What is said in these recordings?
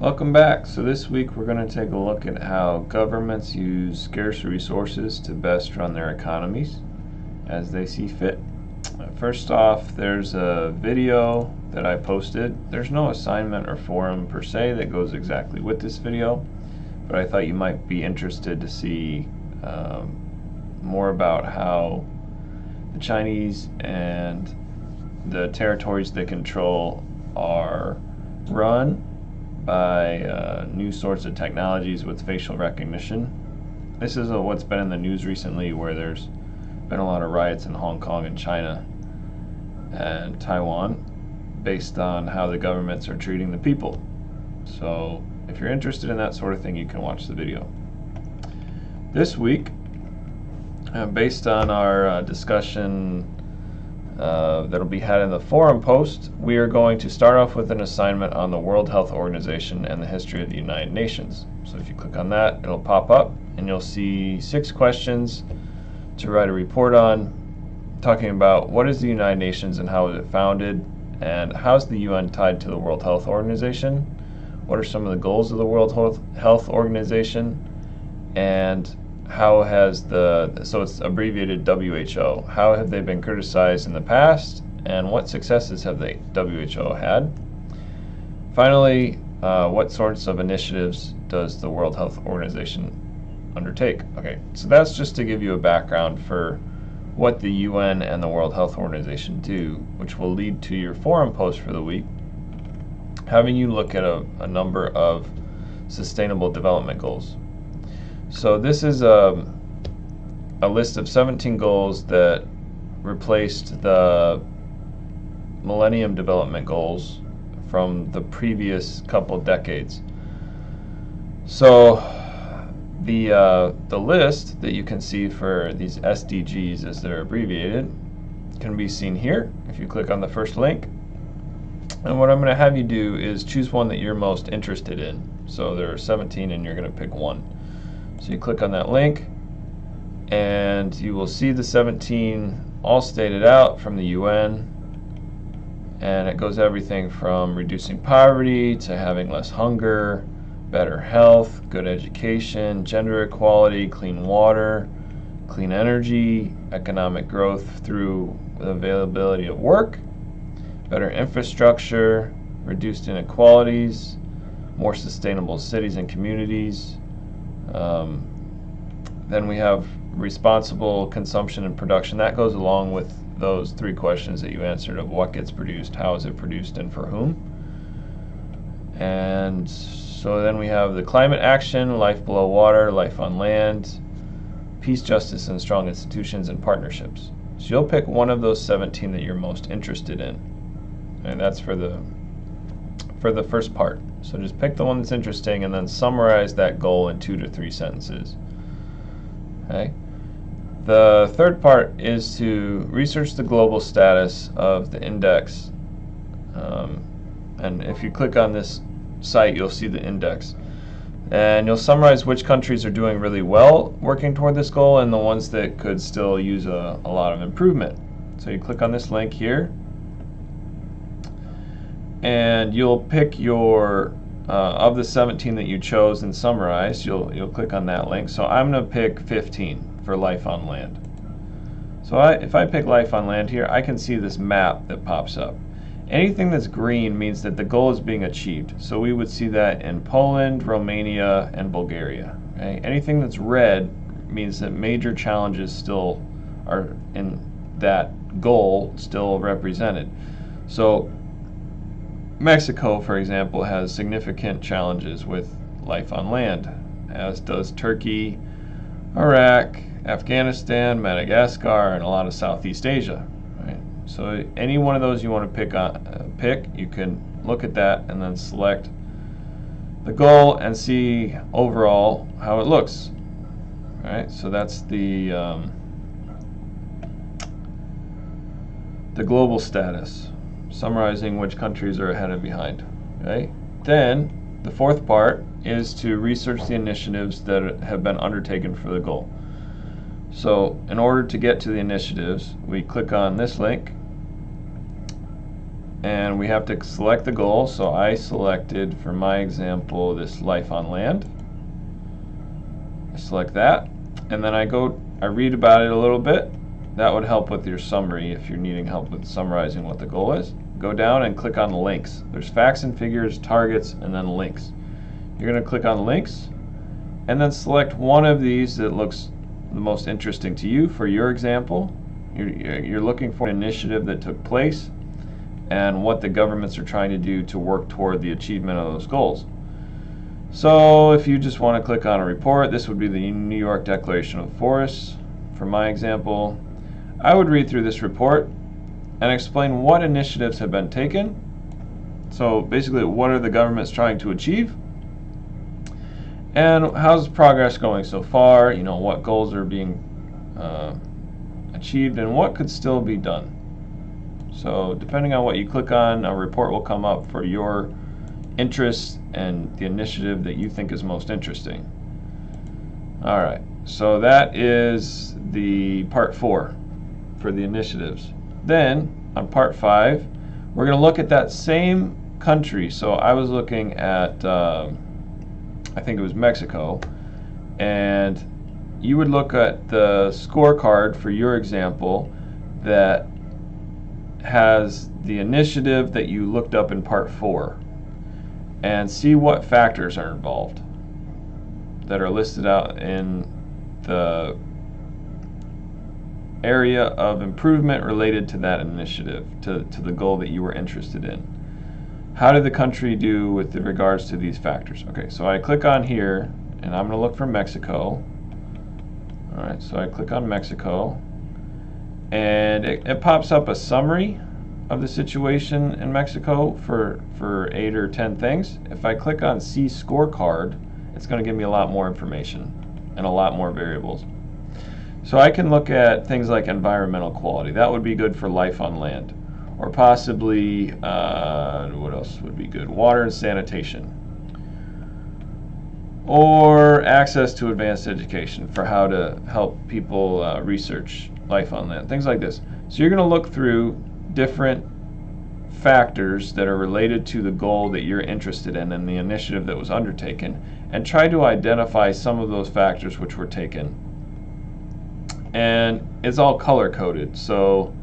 Welcome back. So this week we're going to take a look at how governments use scarce resources to best run their economies as they see fit. First off, there's a video that I posted. There's no assignment or forum per se that goes exactly with this video, but I thought you might be interested to see more about how the Chinese and the territories they control are run by new sorts of technologies with facial recognition. This is what's been in the news recently, where there's been a lot of riots in Hong Kong and China and Taiwan based on how the governments are treating the people. So if you're interested in that sort of thing, you can watch the video. This week, based on our discussion that'll be had in the forum post, we are going to start off with an assignment on the World Health Organization and the history of the United Nations. So if you click on that, it'll pop up and you'll see 6 questions to write a report on, talking about what is the United Nations and how was it founded, and how's the UN tied to the World Health Organization, what are some of the goals of the World Health Organization, and how has so it's abbreviated WHO, how have they been criticized in the past, and what successes have the WHO had? Finally, what sorts of initiatives does the World Health Organization undertake? Okay, so that's just to give you a background for what the UN and the World Health Organization do, which will lead to your forum post for the week, having you look at a number of sustainable development goals. So this is a list of 17 goals that replaced the Millennium Development Goals from the previous couple decades. So the list that you can see for these SDGs, as they're abbreviated, can be seen here if you click on the first link. And what I'm going to have you do is choose one that you're most interested in. So there are 17 and you're going to pick one. So you click on that link and you will see the 17 all stated out from the UN, and it goes everything from reducing poverty to having less hunger, better health, good education, gender equality, clean water, clean energy, economic growth through the availability of work, better infrastructure, reduced inequalities, more sustainable cities and communities. Then we have responsible consumption and production. That goes along with those 3 questions that you answered of what gets produced, how is it produced, and for whom. And so then we have the climate action, life below water, life on land, peace, justice, and strong institutions and partnerships. So you'll pick one of those 17 that you're most interested in. And that's for the first part. So just pick the one that's interesting and then summarize that goal in 2 to 3 sentences. Okay. The third part is to research the global status of the index. And if you click on this site, you'll see the index. And you'll summarize which countries are doing really well working toward this goal and the ones that could still use a lot of improvement. So you click on this link here, and you'll pick your of the 17 that you chose and summarized, you'll click on that link. So I'm going to pick 15 for life on land. So if I pick life on land here, I can see this map that pops up. Anything that's green means that the goal is being achieved. So we would see that in Poland, Romania, and Bulgaria. Okay? Anything that's red means that major challenges still are in that goal still represented. So Mexico, for example, has significant challenges with life on land, as does Turkey, Iraq, Afghanistan, Madagascar, and a lot of Southeast Asia. Right? So any one of those you want to pick, you can look at that and then select the goal and see overall how it looks. Right? So that's the global status, summarizing which countries are ahead and behind. Okay? Then the fourth part is to research the initiatives that have been undertaken for the goal. So in order to get to the initiatives, we click on this link and we have to select the goal. So I selected, for my example, this life on land. I select that, and then I read about it a little bit. That would help with your summary if you're needing help with summarizing what the goal is. Go down and click on the links. There's facts and figures, targets, and then links. You're going to click on links, and then select one of these that looks the most interesting to you. For your example, you're looking for an initiative that took place and what the governments are trying to do to work toward the achievement of those goals. So if you just want to click on a report, this would be the New York Declaration of Forests. For my example, I would read through this report and explain what initiatives have been taken. So basically, what are the governments trying to achieve? And how's progress going so far? You know, what goals are being achieved and what could still be done. So depending on what you click on, a report will come up for your interest and the initiative that you think is most interesting. All right, so that is the part 4 for the initiatives. Then on part 5, we're going to look at that same country. So I was looking at, I think it was Mexico, and you would look at the scorecard for your example that has the initiative that you looked up in part 4 and see what factors are involved that are listed out in the area of improvement related to that initiative, to the goal that you were interested in. How did the country do with regards to these factors? Okay, so I click on here, and I'm going to look for Mexico. All right, so I click on Mexico, and it pops up a summary of the situation in Mexico for 8 or 10 things. If I click on See Scorecard, it's going to give me a lot more information and a lot more variables. So I can look at things like environmental quality. That would be good for life on land. Or possibly, what else would be good? Water and sanitation. Or access to advanced education for how to help people research life on land. Things like this. So you're going to look through different factors that are related to the goal that you're interested in and the initiative that was undertaken, and try to identify some of those factors which were taken. And it's all color coded, so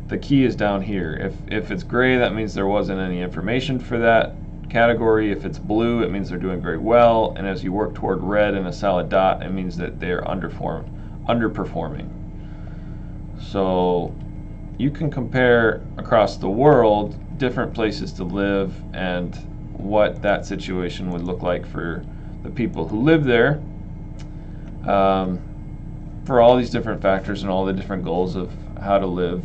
the key is down here. If it's gray, that means there wasn't any information for that category. If it's blue, it means they're doing very well, and as you work toward red and a solid dot, it means that they're underperforming. So you can compare across the world different places to live and what that situation would look like for the people who live there, for all these different factors and all the different goals of how to live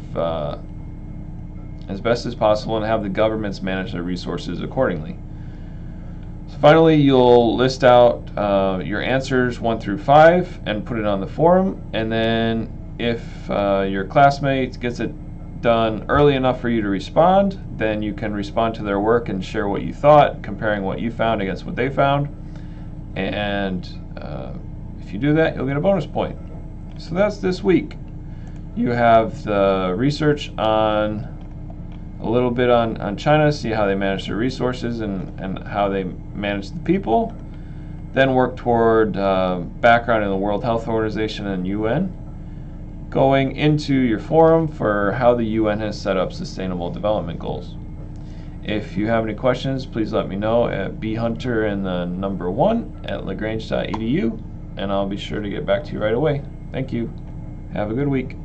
as best as possible and have the governments manage their resources accordingly. So finally, you'll list out your answers 1 through 5 and put it on the forum, and then if your classmate gets it done early enough for you to respond, then you can respond to their work and share what you thought, comparing what you found against what they found. And if you do that, you'll get a bonus point. So that's this week. You have the research on a little bit on China, see how they manage their resources and how they manage the people. Then work toward background in the World Health Organization and UN. Going into your forum for how the UN has set up sustainable development goals. If you have any questions, please let me know at bhunter and the number 1 at lagrange.edu, and I'll be sure to get back to you right away. Thank you. Have a good week.